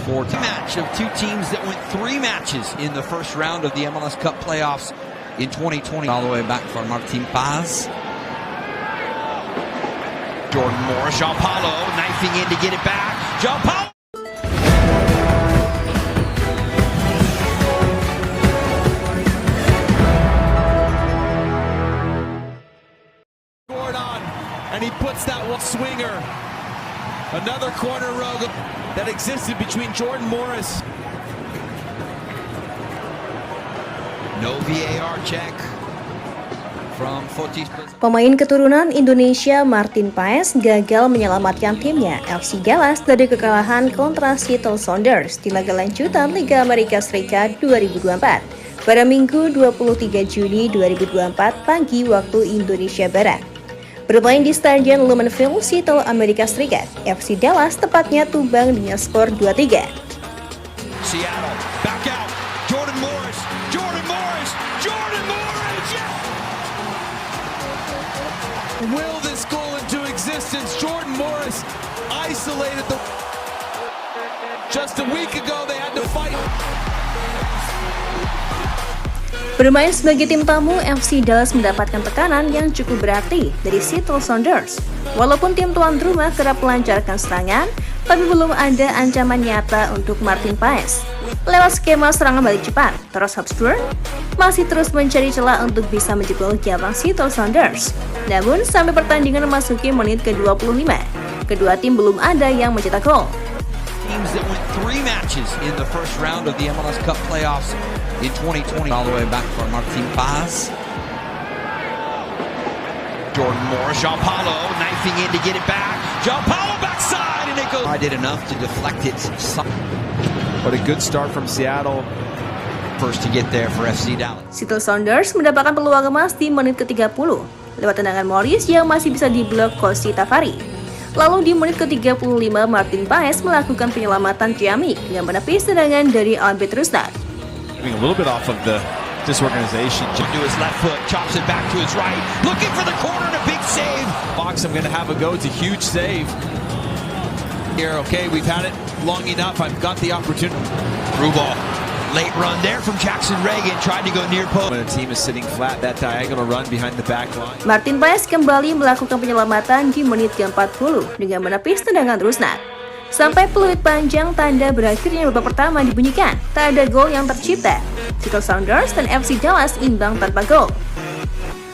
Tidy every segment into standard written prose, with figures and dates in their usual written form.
4 times. Match of two teams that went 3 matches in the first round of the MLS Cup playoffs in 2020. All the way back for Martin Paz. Jordan Morris, João Paulo knifing in to get it back. João Paulo. And he puts that one swinger. Another corner rogue that existed between Jordan Morris. No VAR check from Fotis. Pemain keturunan Indonesia Martin Paes gagal menyelamatkan timnya FC Dallas dari kekalahan kontra Seattle Sounders di laga lanjutan Liga Amerika Serikat 2024 pada Minggu 23 Juni 2024 pagi waktu Indonesia Barat. Bermain di Stadion Lumen Field, Seattle, Amerika Serikat, FC Dallas tepatnya tumbang dengan skor 2-3. Seattle, back out, Jordan Morris, Jordan Morris, Jordan Morris, yeah! Will this goal into existence? Jordan Morris isolated the... Just a week ago they had to fight. Bermain sebagai tim tamu, FC Dallas mendapatkan tekanan yang cukup berarti dari Seattle Sounders. Walaupun tim tuan rumah kerap melancarkan serangan, tapi belum ada ancaman nyata untuk Martin Paes. Lewat skema serangan balik cepat, Toros Habsburg masih terus mencari celah untuk bisa menjebol gawang Seattle Sounders. Namun, sampai pertandingan memasuki menit ke-25, kedua tim belum ada yang mencetak gol. Teams that went 3 matches in the first round of the MLS Cup playoffs in 2020. All the way back for Martin Paz. Jordan Morris, João Paulo knifing in to get it back. João Paulo backside and it goes. I did enough to deflect it. What a good start from Seattle. First to get there for FC Dallas. Seattle Sounders mendapatkan peluang emas di menit ke-30 lewat tendangan Morris yang masih bisa diblok Kosi Tafari. Lalu di menit ke-35 Martin Paes melakukan penyelamatan ciamik dengan menepis tendangan dari Albert Rusnak. A little bit off of the disorganization. To his left foot, chops it back to his right, looking for the corner and a big save. Box, I'm going to have a go. It's a huge save. Here, okay, we've had it long enough. I've got the opportunity. Through ball. Late run there from Jackson Reagan, tried to go near post. When a team is sitting flat, that diagonal run behind the back line. Martin Paes kembali melakukan penyelamatan di menit ke-40 dengan menepis tendangan Rusnak. Sampai peluit panjang tanda berakhirnya babak pertama dibunyikan, tak ada gol yang tercipta. Seattle Sounders dan FC Dallas imbang tanpa gol.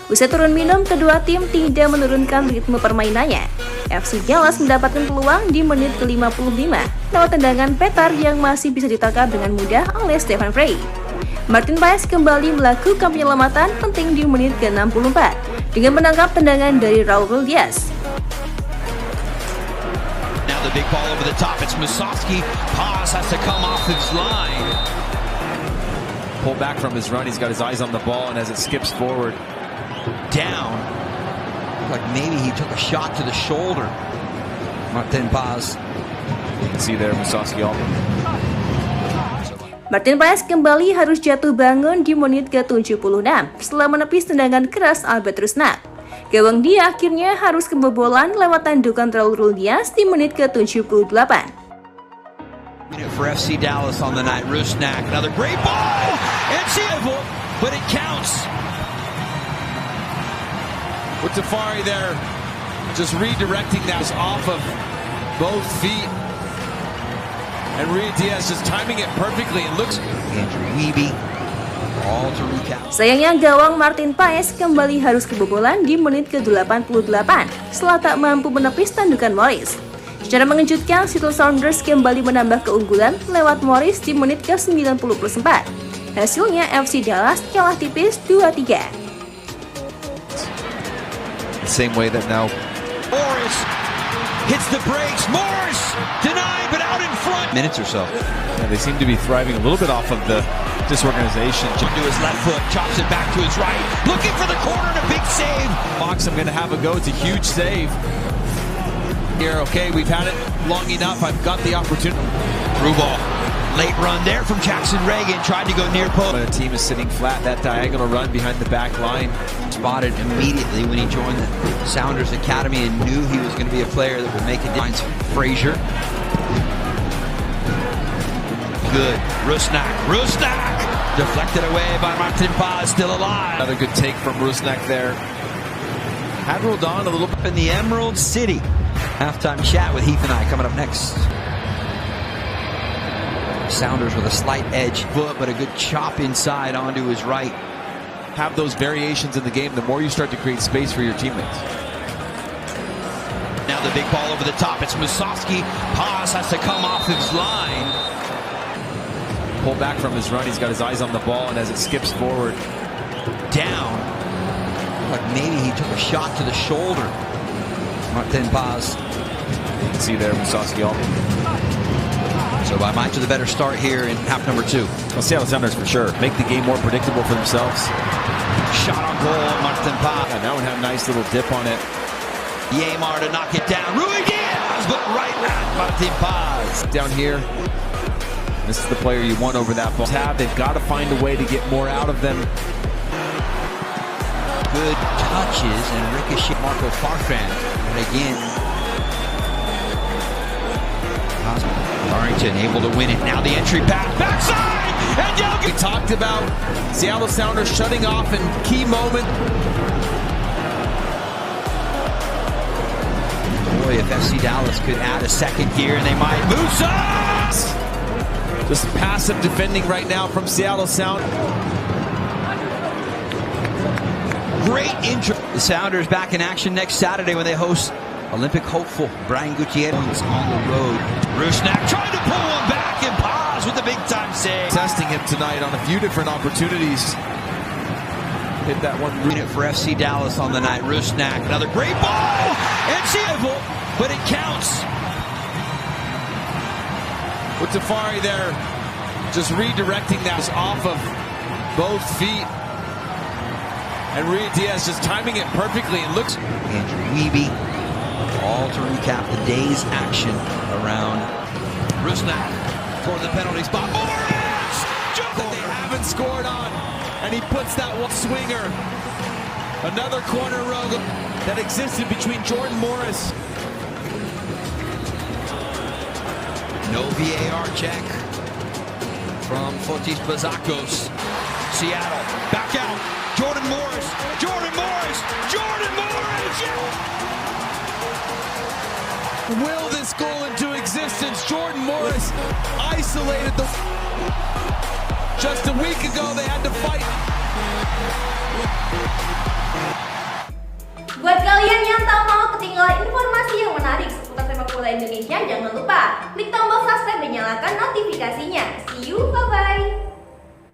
Usai turun minum, kedua tim tidak menurunkan ritme permainannya. FC Dallas mendapatkan peluang di menit ke-55 lewat tendangan Petar yang masih bisa ditangkap dengan mudah oleh Stefan Frey. Martin Paes kembali melakukan penyelamatan penting di menit ke-64 dengan menangkap tendangan dari Raul Diaz. Now the big ball over the top, it's Musovski. Paz has to come off his line. Pull back from his run, he's got his eyes on the ball, and as it skips forward, down. Like maybe he took a shot to the shoulder. Martin Paz. You can see there Musovski all. Martin Paes kembali harus jatuh bangun di menit ke-76 setelah menepis tendangan keras Albert Rusnak. Gawang dia akhirnya harus kebobolan lewat tandukan Raul Diaz di menit ke-78. For FC Dallas on the night, Rusnak, another great ball! It's evil, but it counts. With Tafari there, just redirecting that off of both feet. And Ruiz Diaz just timing it perfectly. It looks... Andrew Wiebe, all to recap. Sayangnya gawang Martin Paes kembali harus kebobolan di menit ke-88 setelah tak mampu menepis tandukan Morris. Secara mengejutkan, Seattle Sounders kembali menambah keunggulan lewat Morris di menit ke-94. Hasilnya FC Dallas kalah tipis 2-3. Same way that now Morris hits the brakes. Morris denied, but out in front. Minutes or so. Yeah, they seem to be thriving a little bit off of the disorganization. To his left foot, chops it back to his right, looking for the corner and a big save. Box, I'm going to have a go. It's a huge save. Here, okay, we've had it long enough. I've got the opportunity. Through ball. Late run there from Jackson Reagan, tried to go near post. When a team is sitting flat, that diagonal run behind the back line. Spotted immediately when he joined the Sounders Academy and knew he was going to be a player that would make a difference. Frazier. good. Rusnak deflected away by Martin Paz, still alive. Another good take from Rusnak there. Had rolled on a little bit. In the Emerald City. Halftime chat with Heath and I coming up next. Sounders with a slight edge foot, but a good chop inside onto his right. Have those variations in the game, the more you start to create space for your teammates. Now the big ball over the top. It's Musovski. Paz has to come off his line. Pull back from his run. He's got his eyes on the ball, and as it skips forward, Down. Like maybe he took a shot to the shoulder. Martin Paz. you can see there Musovski all. So by much of the better start here in half number 2. Well, Seattle Sounders for sure make the game more predictable for themselves. Shot on goal, Martin Paz. And that one had a nice little dip on it. Yamar to knock it down. Rui Diaz, but right at Martin Paz. Down here, this is the player you want over that ball. They've got to find a way to get more out of them. Good touches and ricochet. Marco Farfan. And again, Warrington able to win it. Now the entry pass. Backside! And We talked about Seattle Sounders shutting off in key moment. Boy, if FC Dallas could add a second here, and they might. Musa! Just passive defending right now from Seattle Sound. Great intro. The Sounders back in action next Saturday when they host Olympic hopeful Brian Gutierrez on the road. Rusnak trying to pull one back and Paz with the big time save. Testing him tonight on a few different opportunities. Hit that one. It for FC Dallas on the night. Rusnak, another great ball. It's evil, but it counts. With Tafari there, just redirecting that off of both feet. And Rui Diaz just timing it perfectly and looks. Andrew Wiebe, all to recap the day's action around Rusnak toward the penalty spot. Morris! That they haven't scored on. And he puts that one swinger. Another corner rogue that existed between Jordan Morris. No VAR check from Fotis Bazakos. Seattle back out. Jordan Morris. Will this goal into existence? Jordan Morris isolated the. Just a week ago they had to fight. Buat kalian yang tak mau ketinggalan informasi yang menarik seputar sepak bola Indonesia, jangan lupa klik tombol subscribe dan nyalakan notifikasinya. See you, bye-bye.